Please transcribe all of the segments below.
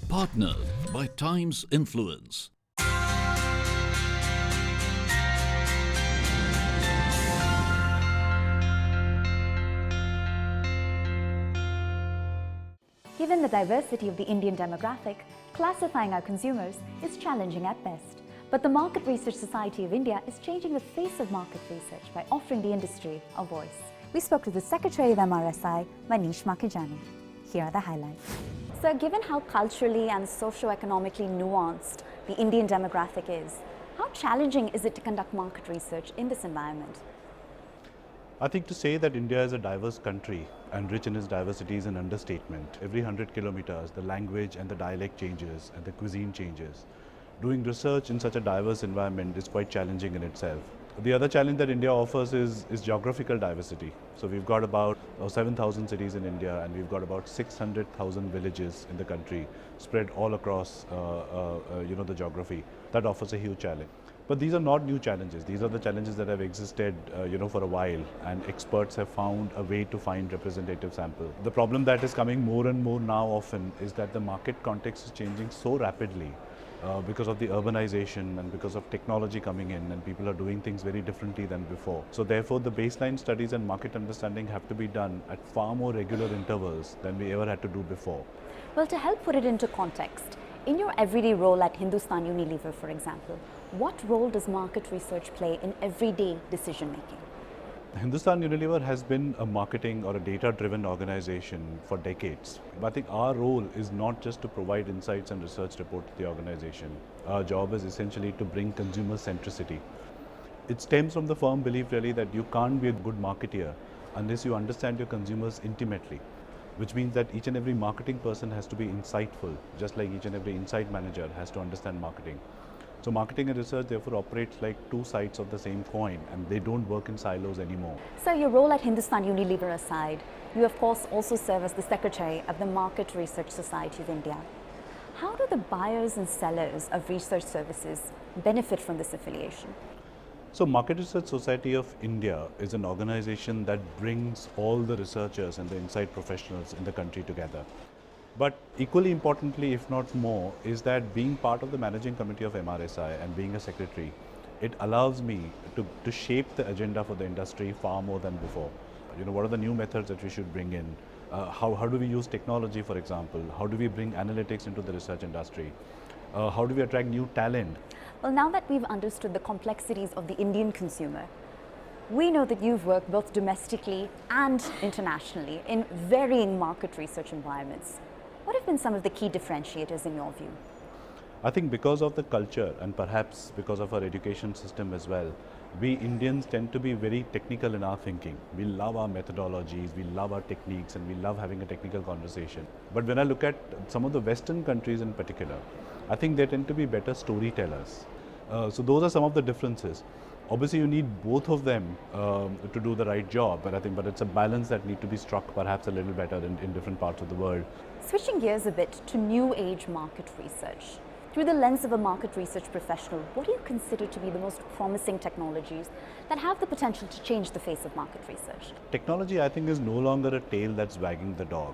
Partnered by Times Influence. Given the diversity of the Indian demographic, classifying our consumers is challenging at best. But the Market Research Society of India is changing the face of market research by offering the industry a voice. We spoke to the Secretary of MRSI, Manish Makijani. Here are the highlights. So, given how culturally and socio-economically nuanced the Indian demographic is, how challenging is it to conduct market research in this environment? I think to say that India is a diverse country and rich in its diversity is an understatement. Every 100 kilometers, the language and the dialect changes and the cuisine changes. Doing research in such a diverse environment is quite challenging in itself. The other challenge that India offers is geographical diversity. So we've got about 7,000 cities in India, and we've got about 600,000 villages in the country spread all across the geography. That offers a huge challenge. But these are not new challenges. These are the challenges that have existed for a while, and experts have found a way to find representative sample. The problem that is coming more and more now often is that the market context is changing so rapidly because of the urbanization and because of technology coming in, and people are doing things very differently than before. So therefore the baseline studies and market understanding have to be done at far more regular intervals than we ever had to do before. Well, to help put it into context, in your everyday role at Hindustan Unilever, for example, what role does market research play in everyday decision making? Hindustan Unilever has been a marketing or a data-driven organization for decades. But I think our role is not just to provide insights and research report to the organization. Our job is essentially to bring consumer centricity. It stems from the firm belief really that you can't be a good marketeer unless you understand your consumers intimately, which means that each and every marketing person has to be insightful, just like each and every insight manager has to understand marketing. So marketing and research therefore operates like two sides of the same coin, and they don't work in silos anymore. So your role at Hindustan Unilever aside, you of course also serve as the Secretary of the Market Research Society of India. How do the buyers and sellers of research services benefit from this affiliation? So Market Research Society of India is an organization that brings all the researchers and the insight professionals in the country together. But equally importantly, if not more, is that being part of the managing committee of MRSI and being a secretary, it allows me to shape the agenda for the industry far more than before. What are the new methods that we should bring in? How do we use technology, for example? How do we bring analytics into the research industry? How do we attract new talent? Well, now that we've understood the complexities of the Indian consumer, we know that you've worked both domestically and internationally in varying market research environments. What have been some of the key differentiators in your view? I think because of the culture and perhaps because of our education system as well, we Indians tend to be very technical in our thinking. We love our methodologies, we love our techniques, and we love having a technical conversation. But when I look at some of the Western countries in particular, I think they tend to be better storytellers. So those are some of the differences. Obviously, you need both of them to do the right job, but it's a balance that needs to be struck perhaps a little better in different parts of the world. Switching gears a bit to new age market research. Through the lens of a market research professional, what do you consider to be the most promising technologies that have the potential to change the face of market research? Technology, I think, is no longer a tail that's wagging the dog.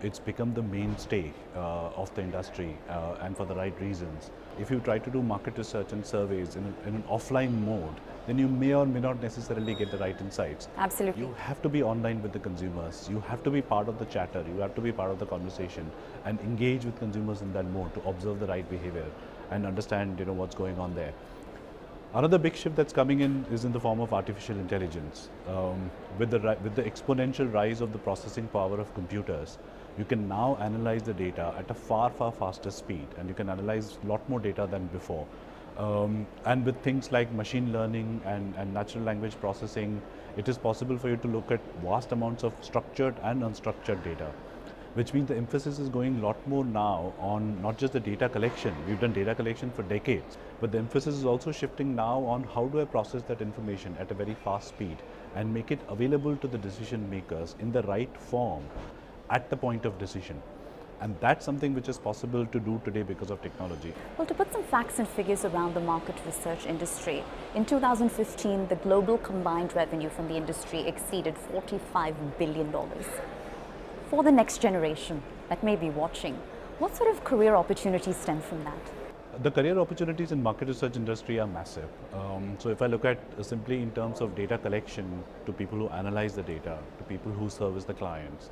It's become the mainstay of the industry and for the right reasons. If you try to do market research and surveys in an offline mode, then you may or may not necessarily get the right insights. Absolutely. You have to be online with the consumers. You have to be part of the chatter. You have to be part of the conversation and engage with consumers in that mode to observe the right behavior and understand what's going on there. Another big shift that's coming in is in the form of artificial intelligence. With the exponential rise of the processing power of computers, you can now analyze the data at a far faster speed, and you can analyze a lot more data than before. And with things like machine learning and natural language processing, it is possible for you to look at vast amounts of structured and unstructured data, which means the emphasis is going a lot more now on not just the data collection. We've done data collection for decades, but the emphasis is also shifting now on how do I process that information at a very fast speed and make it available to the decision makers in the right form at the point of decision. And that's something which is possible to do today because of technology. Well, to put some facts and figures around the market research industry, in 2015, the global combined revenue from the industry exceeded $45 billion. For the next generation that may be watching, what sort of career opportunities stem from that? The career opportunities in market research industry are massive. So if I look at simply in terms of data collection to people who analyze the data, to people who service the clients,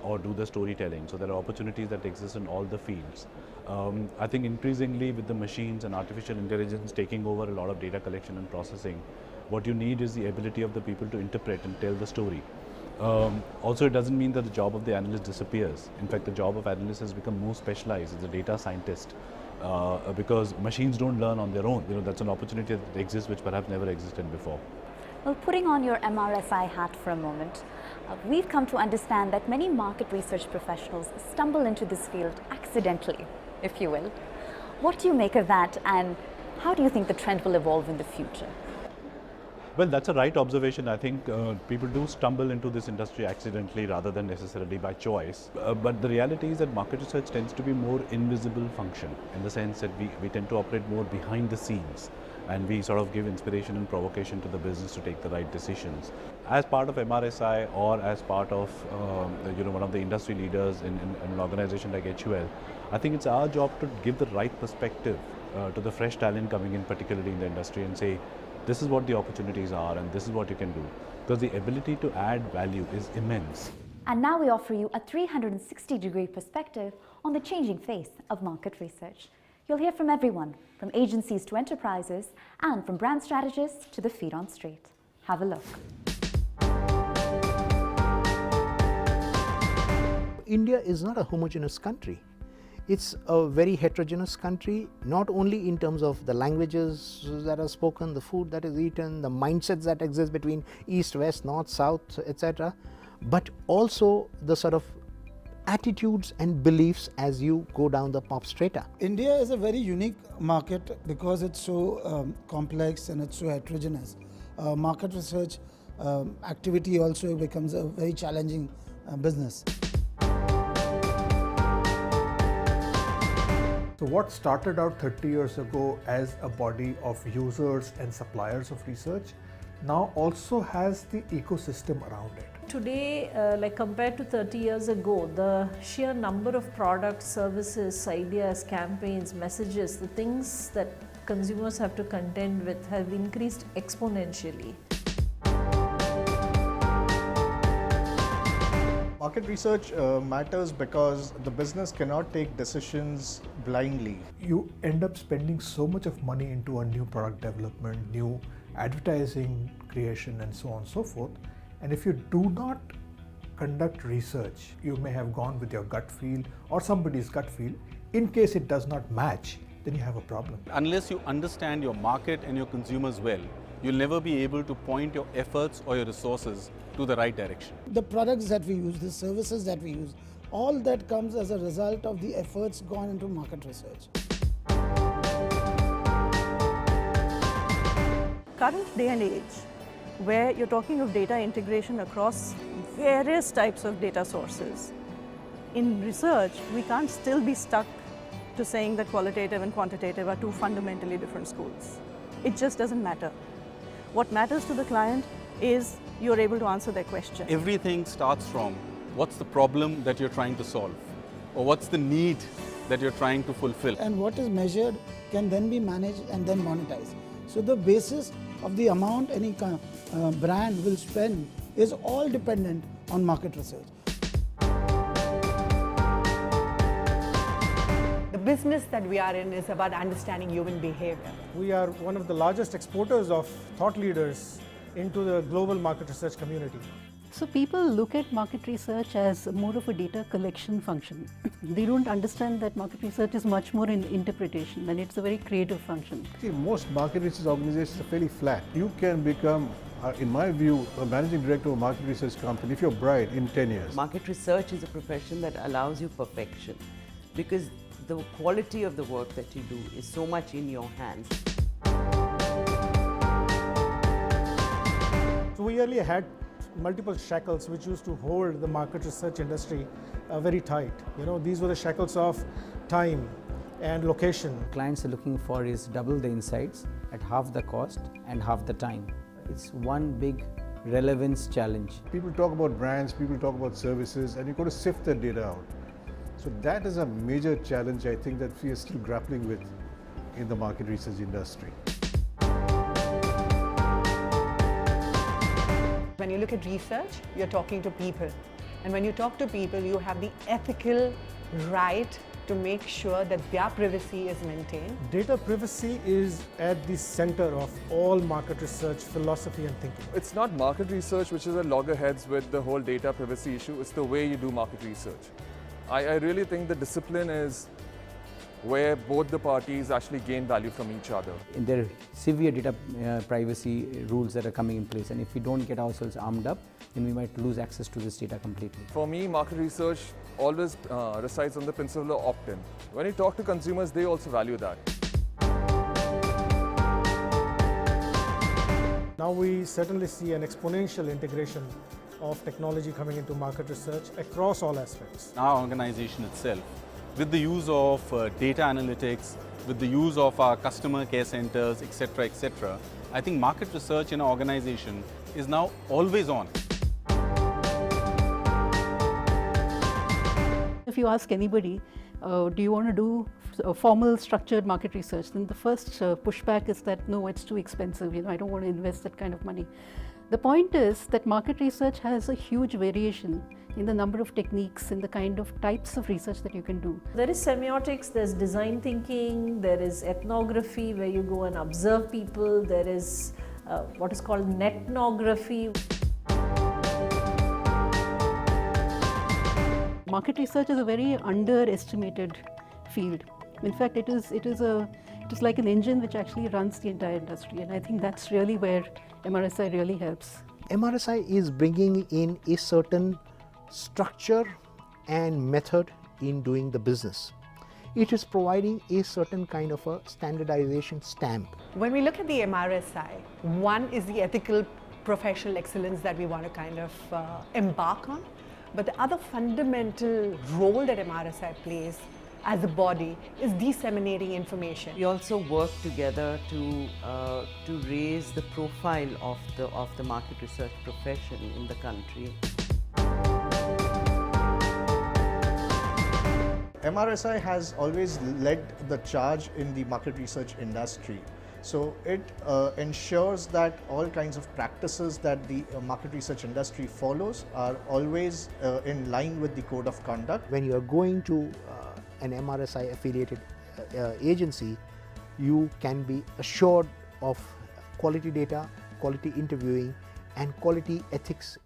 or do the storytelling. So there are opportunities that exist in all the fields. I think increasingly with the machines and artificial intelligence taking over a lot of data collection and processing, what you need is the ability of the people to interpret and tell the story. Also, it doesn't mean that the job of the analyst disappears. In fact, the job of analyst has become more specialized as a data scientist because machines don't learn on their own. That's an opportunity that exists which perhaps never existed before. Well, putting on your MRSI hat for a moment, we've come to understand that many market research professionals stumble into this field accidentally, if you will. What do you make of that, and how do you think the trend will evolve in the future? Well, that's a right observation. I think people do stumble into this industry accidentally rather than necessarily by choice. But the reality is that market research tends to be more invisible function in the sense that we tend to operate more behind the scenes, and we sort of give inspiration and provocation to the business to take the right decisions. As part of MRSI or as part of one of the industry leaders in an organization like HUL, I think it's our job to give the right perspective to the fresh talent coming in, particularly in the industry, and say, this is what the opportunities are and this is what you can do. Because the ability to add value is immense. And now we offer you a 360-degree perspective on the changing face of market research. You'll hear from everyone, from agencies to enterprises, and from brand strategists to the feet on street. Have a look. India is not a homogeneous country. It's a very heterogeneous country, not only in terms of the languages that are spoken, the food that is eaten, the mindsets that exist between east, west, north, south, etc., but also the sort of attitudes and beliefs as you go down the pop strata. India is a very unique market because it's so complex and it's so heterogeneous. Market research activity also becomes a very challenging business. So what started out 30 years ago as a body of users and suppliers of research now also has the ecosystem around it. Today, like compared to 30 years ago, the sheer number of products, services, ideas, campaigns, messages, the things that consumers have to contend with have increased exponentially. Market research matters because the business cannot take decisions blindly. You end up spending so much of money into a new product development, new advertising creation and so on and so forth. And if you do not conduct research, you may have gone with your gut feel or somebody's gut feel. In case it does not match, then you have a problem. Unless you understand your market and your consumers well, you'll never be able to point your efforts or your resources to the right direction. The products that we use, the services that we use, all that comes as a result of the efforts gone into market research. Current day and age, where you're talking of data integration across various types of data sources, in research, we can't still be stuck to saying that qualitative and quantitative are two fundamentally different schools. It just doesn't matter. What matters to the client is you're able to answer their question. Everything starts from what's the problem that you're trying to solve, or what's the need that you're trying to fulfill. And what is measured can then be managed and then monetized. So the basis of the amount any brand will spend is all dependent on market research. The business that we are in is about understanding human behavior. We are one of the largest exporters of thought leaders into the global market research community. So people look at market research as more of a data collection function. They don't understand that market research is much more in interpretation, and it's a very creative function. See, most market research organizations are fairly flat. You can become, in my view, a managing director of a market research company if you're bright in 10 years. Market research is a profession that allows you perfection because the quality of the work that you do is so much in your hands. So we earlier had multiple shackles which used to hold the market research industry very tight. These were the shackles of time and location. Clients are looking for is double the insights at half the cost and half the time. It's one big relevance challenge. People talk about brands, people talk about services, and you've got to sift that data out. So that is a major challenge I think that we are still grappling with in the market research industry. When you look at research, you're talking to people. And when you talk to people, you have the ethical right to make sure that their privacy is maintained. Data privacy is at the center of all market research philosophy and thinking. It's not market research which is at loggerheads with the whole data privacy issue, it's the way you do market research. I really think the discipline is where both the parties actually gain value from each other. And there are severe data privacy rules that are coming in place, and if we don't get ourselves armed up, then we might lose access to this data completely. For me, market research always resides on the principle of opt-in. When you talk to consumers, they also value that. Now we certainly see an exponential integration of technology coming into market research across all aspects. Our organization itself, with the use of data analytics, with the use of our customer care centers, etc., I think market research in our organization is now always on. If you ask anybody, do you want to do formal structured market research, then the first pushback is that no, it's too expensive, I don't want to invest that kind of money. The point is that market research has a huge variation in the number of techniques, in the kind of types of research that you can do. There is semiotics, there's design thinking, there is ethnography where you go and observe people, there is what is called netnography. Market research is a very underestimated field. In fact, it is like an engine which actually runs the entire industry, and I think that's really where MRSI really helps. MRSI is bringing in a certain structure and method in doing the business. It is providing a certain kind of a standardization stamp. When we look at the MRSI, one is the ethical professional excellence that we want to kind of embark on. But the other fundamental role that MRSI plays as a body is disseminating information. We also work together to raise the profile of the market research profession in the country. MRSI has always led the charge in the market research industry. So it ensures that all kinds of practices that the market research industry follows are always in line with the code of conduct. When you are going to an MRSI affiliated agency, you can be assured of quality data, quality interviewing, and quality ethics.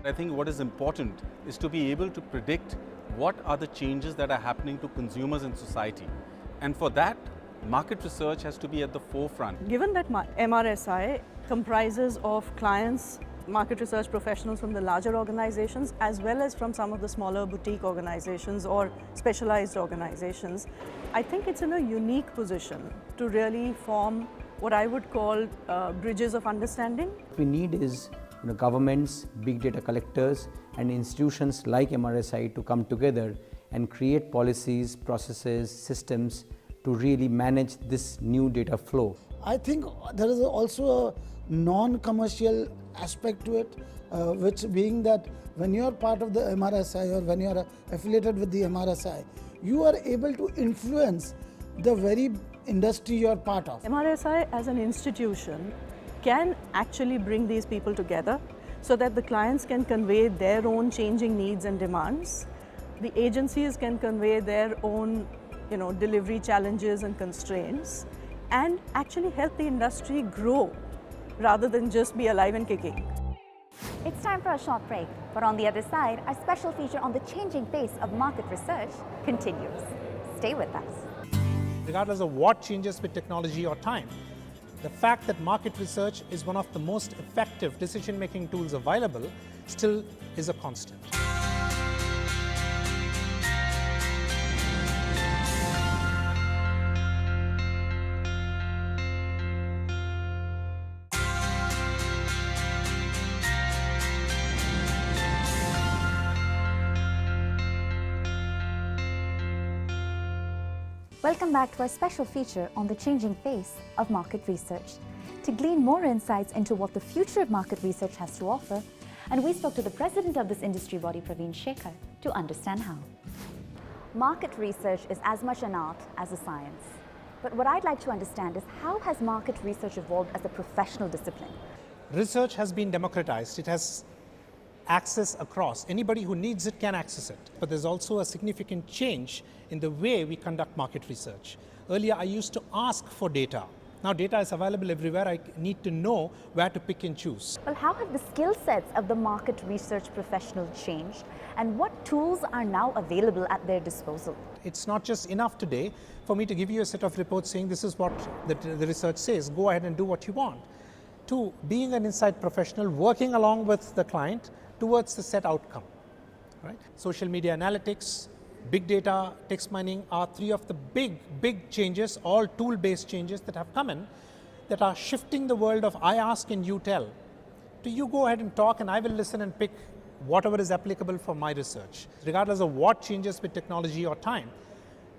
I think what is important is to be able to predict what are the changes that are happening to consumers in society. And for that, market research has to be at the forefront. Given that MRSI comprises of clients, market research professionals from the larger organizations as well as from some of the smaller boutique organizations or specialized organizations, I think it's in a unique position to really form what I would call bridges of understanding. What we need is governments, big data collectors, and institutions like MRSI to come together and create policies, processes, systems to really manage this new data flow. I think there is also a non-commercial aspect to it, which being that when you are part of the MRSI or when you are affiliated with the MRSI, you are able to influence the very industry you are part of. MRSI as an institution can actually bring these people together so that the clients can convey their own changing needs and demands. The agencies can convey their own delivery challenges and constraints and actually help the industry grow rather than just be alive and kicking. It's time for a short break, but on the other side, our special feature on the changing face of market research continues. Stay with us. Regardless of what changes with technology or time, the fact that market research is one of the most effective decision-making tools available still is a constant. Welcome back to our special feature on the changing face of market research. To glean more insights into what the future of market research has to offer, and we spoke to the president of this industry body, Praveen Shekhar, to understand how. Market research is as much an art as a science. But what I'd like to understand is how has market research evolved as a professional discipline? Research has been democratized. It has access across. Anybody who needs it can access it. But there's also a significant change in the way we conduct market research. Earlier, I used to ask for data. Now data is available everywhere. I need to know where to pick and choose. Well, how have the skill sets of the market research professional changed, and what tools are now available at their disposal? It's not just enough today for me to give you a set of reports saying this is what the research says. Go ahead and do what you want. Two, being an inside professional, working along with the client towards the set outcome. Right? Social media analytics, big data, text mining are three of the big changes, all tool-based changes that have come in that are shifting the world of I ask and you tell to you go ahead and talk and I will listen and pick whatever is applicable for my research. Regardless of what changes with technology or time,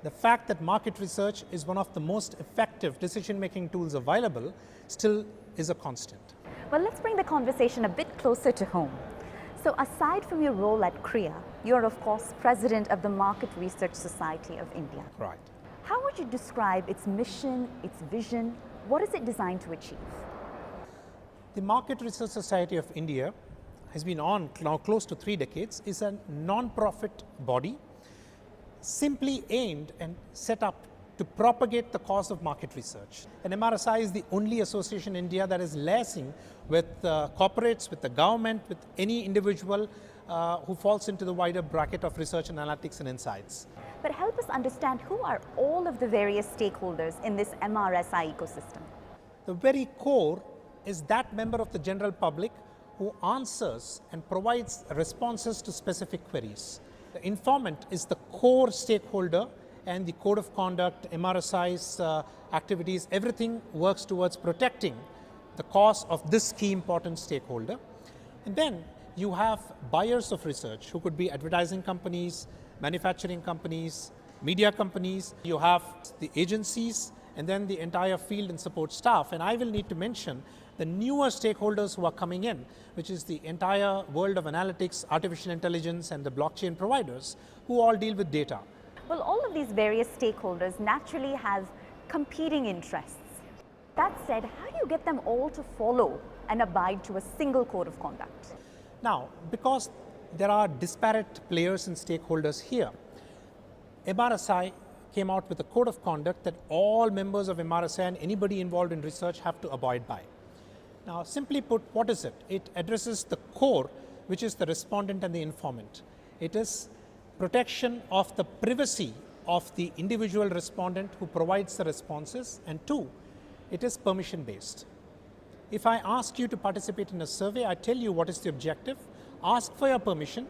the fact that market research is one of the most effective decision-making tools available still is a constant. Well, let's bring the conversation a bit closer to home. So aside from your role at CREA, you're of course president of the Market Research Society of India. Right. How would you describe its mission, its vision? What is it designed to achieve? The Market Research Society of India has been on now close to 3 decades, is a non-profit body simply aimed and set up to propagate the cause of market research. And MRSI is the only association in India that is liaising with corporates, with the government, with any individual who falls into the wider bracket of research and analytics and insights. But help us understand who are all of the various stakeholders in this MRSI ecosystem. The very core is that member of the general public who answers and provides responses to specific queries. The informant is the core stakeholder, and the code of conduct, MRSI's activities, everything works towards protecting the cause of this key important stakeholder. And then you have buyers of research who could be advertising companies, manufacturing companies, media companies. You have the agencies and then the entire field and support staff. And I will need to mention the newer stakeholders who are coming in, which is the entire world of analytics, artificial intelligence, and the blockchain providers who all deal with data. Well, all of these various stakeholders naturally have competing interests. That said, how do you get them all to follow and abide to a single code of conduct? Now, because there are disparate players and stakeholders here, MRSI came out with a code of conduct that all members of MRSI and anybody involved in research have to abide by. Now, simply put, what is it? It addresses the core, which is the respondent and the informant. It is protection of the privacy of the individual respondent who provides the responses, and two, it is permission based. If I ask you to participate in a survey, I tell you what is the objective, ask for your permission,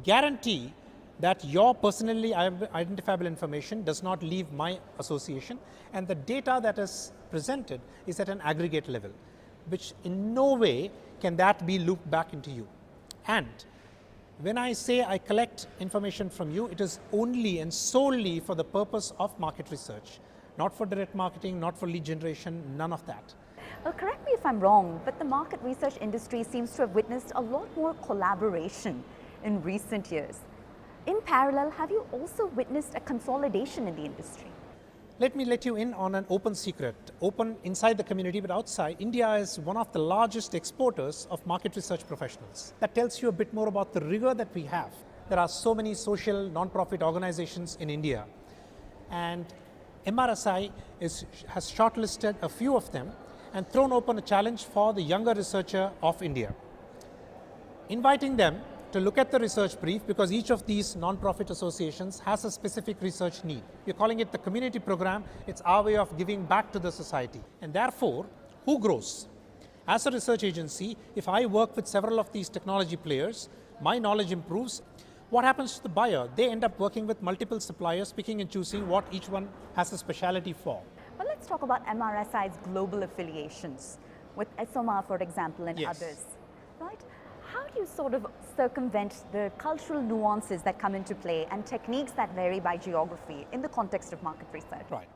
guarantee that your personally identifiable information does not leave my association, and the data that is presented is at an aggregate level, which in no way can that be looped back into you. And when I say I collect information from you, it is only and solely for the purpose of market research, not for direct marketing, not for lead generation, none of that. Well, correct me if I'm wrong, but the market research industry seems to have witnessed a lot more collaboration in recent years. In parallel, have you also witnessed a consolidation in the industry? Let me let you in on an open secret, open inside the community but outside. India is one of the largest exporters of market research professionals. That tells you a bit more about the rigor that we have. There are so many social non-profit organizations in India, and MRSI has shortlisted a few of them and thrown open a challenge for the younger researcher of India, inviting them to look at the research brief, because each of these non-profit associations has a specific research need. We're calling it the community program. It's our way of giving back to the society. And therefore, who grows? As a research agency, if I work with several of these technology players, my knowledge improves. What happens to the buyer? They end up working with multiple suppliers, picking and choosing what each one has a specialty for. Well, let's talk about MRSI's global affiliations with ESOMA, for example, and others, right? How do you sort of circumvent the cultural nuances that come into play and techniques that vary by geography in the context of market research? Right.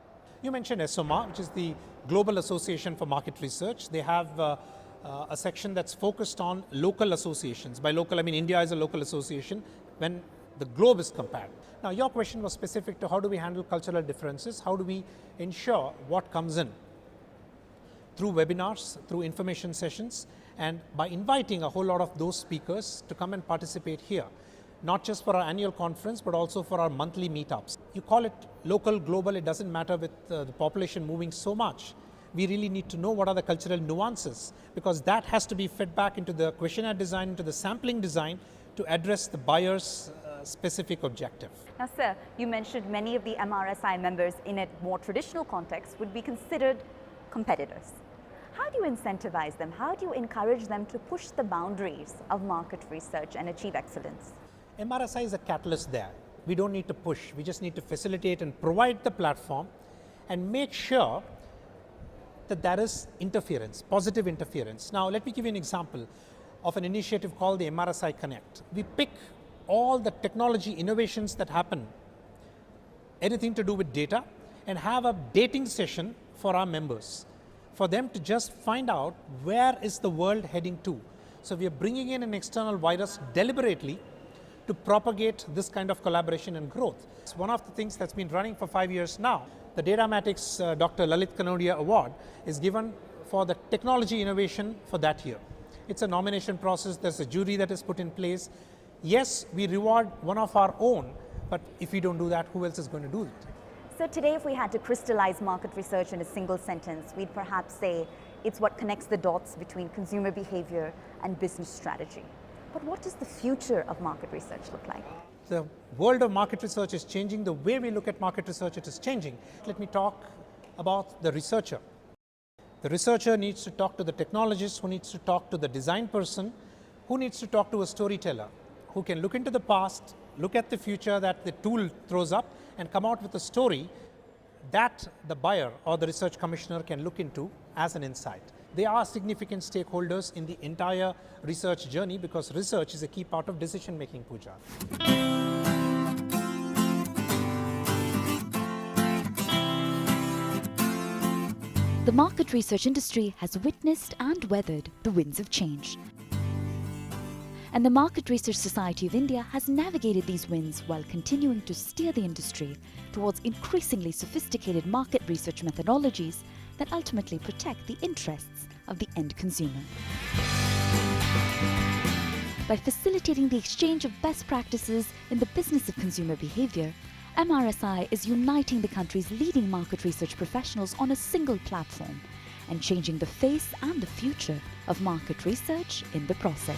You mentioned ESOMA, which is the Global Association for Market Research. They have a section that's focused on local associations. By local, I mean India is a local association when the globe is compared. Now, your question was specific to how do we handle cultural differences? How do we ensure what comes in? Through webinars, through information sessions, and by inviting a whole lot of those speakers to come and participate here, not just for our annual conference, but also for our monthly meetups. You call it local, global, it doesn't matter with the population moving so much. We really need to know what are the cultural nuances, because that has to be fed back into the questionnaire design, into the sampling design to address the buyer's specific objective. Now, sir, you mentioned many of the MRSI members in a more traditional context would be considered competitors. How do you incentivize them? How do you encourage them to push the boundaries of market research and achieve excellence? MRSI is a catalyst there. We don't need to push. We just need to facilitate and provide the platform and make sure that there is interference, positive interference. Now, let me give you an example of an initiative called the MRSI Connect. We pick all the technology innovations that happen, anything to do with data, and have a dating session for our members, for them to just find out where is the world heading to. So we are bringing in an external virus deliberately to propagate this kind of collaboration and growth. It's one of the things that's been running for 5 years now. The Datamatics Dr. Lalit Kanodia Award is given for the technology innovation for that year. It's a nomination process, there's a jury that is put in place. Yes, we reward one of our own, but if we don't do that, who else is going to do it? So today, if we had to crystallize market research in a single sentence, we'd perhaps say it's what connects the dots between consumer behavior and business strategy. But what does the future of market research look like? The world of market research is changing. The way we look at market research, it is changing. Let me talk about the researcher. The researcher needs to talk to the technologist, who needs to talk to the design person, who needs to talk to a storyteller, who can look into the past, look at the future that the tool throws up, and come out with a story that the buyer or the research commissioner can look into as an insight. They are significant stakeholders in the entire research journey, because research is a key part of decision making, Pooja. The market research industry has witnessed and weathered the winds of change. And the Market Research Society of India has navigated these winds while continuing to steer the industry towards increasingly sophisticated market research methodologies that ultimately protect the interests of the end consumer. By facilitating the exchange of best practices in the business of consumer behavior, MRSI is uniting the country's leading market research professionals on a single platform and changing the face and the future of market research in the process.